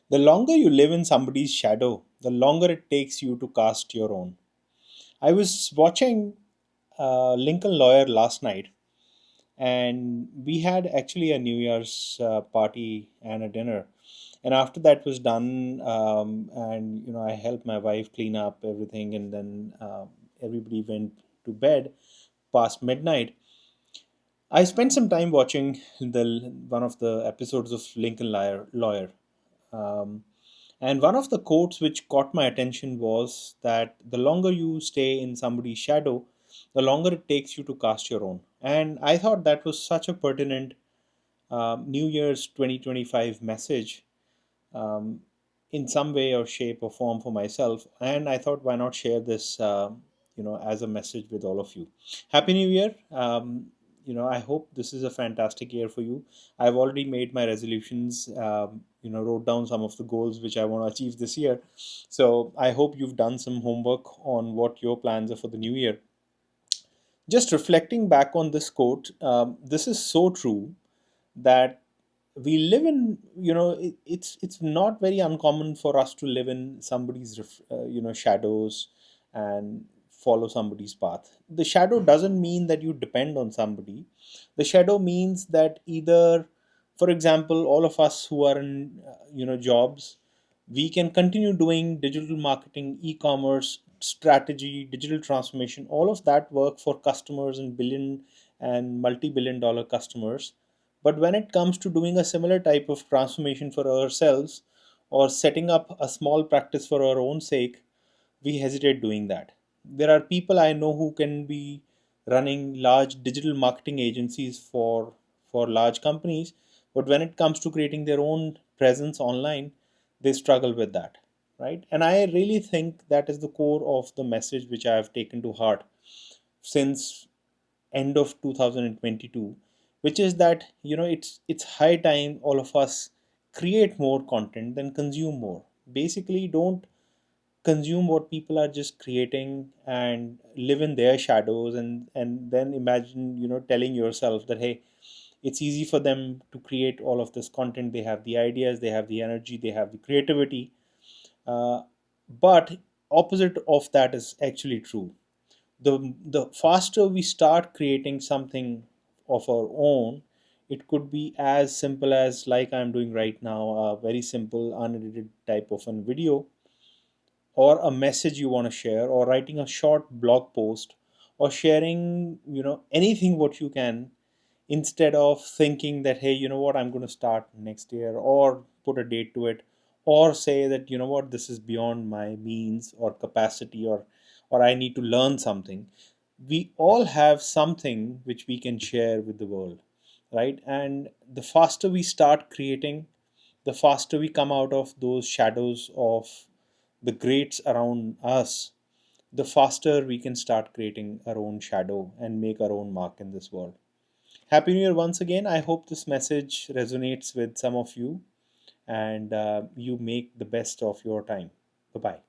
The longer you live in somebody's shadow, the longer it takes you to cast your own. I was watching Lincoln Lawyer last night, and we had actually a New Year's party and a dinner. And after that was done, and I helped my wife clean up everything, and then everybody went to bed past midnight. I spent some time watching the one of the episodes of Lawyer. Um, and one of the quotes which caught my attention was that the longer you stay in somebody's shadow, the longer it takes you to cast your own. And I thought that was such a pertinent New Year's 2025 message, um, in some way or shape or form for myself. And I thought, why not share this, as a message with all of you. Happy New Year. I hope this is a fantastic year for you. I've already made my resolutions, wrote down some of the goals which I want to achieve this year. So I hope you've done some homework on what your plans are for the new year. Just reflecting back on this quote, this is so true that we live in, it's not very uncommon for us to live in somebody's shadows and follow somebody's path. The shadow doesn't mean that you depend on somebody. The shadow means that either, for example, all of us who are in jobs, we can continue doing digital marketing, e-commerce strategy, digital transformation, all of that work for customers and billion and multi-billion dollar customers. But when it comes to doing a similar type of transformation for ourselves or setting up a small practice for our own sake, we hesitate doing that. There are people I know who can be running large digital marketing agencies for large companies, but when it comes to creating their own presence online, they struggle with that, right? And I really think that is the core of the message which I have taken to heart since end of 2022, which is that it's high time all of us create more content than consume more. Basically, don't consume what people are just creating and live in their shadows, and then imagine telling yourself that, hey, it's easy for them to create all of this content. They have the ideas, they have the energy, they have the creativity, uh, but opposite of that is actually true. The faster we start creating something of our own, it could be as simple as like I'm doing right now, a very simple unedited type of a video, or a message you want to share, or writing a short blog post, or sharing anything what you can, instead of thinking that, hey, you know what, I'm going to start next year, or put a date to it, or say that, you know what, this is beyond my means or capacity, or I need to learn something. We all have something which we can share with the world, right? And the faster we start creating, the faster we come out of those shadows of the greats around us, the faster we can start creating our own shadow and make our own mark in this world. Happy New Year once again. I hope this message resonates with some of you, and you make the best of your time. Bye bye.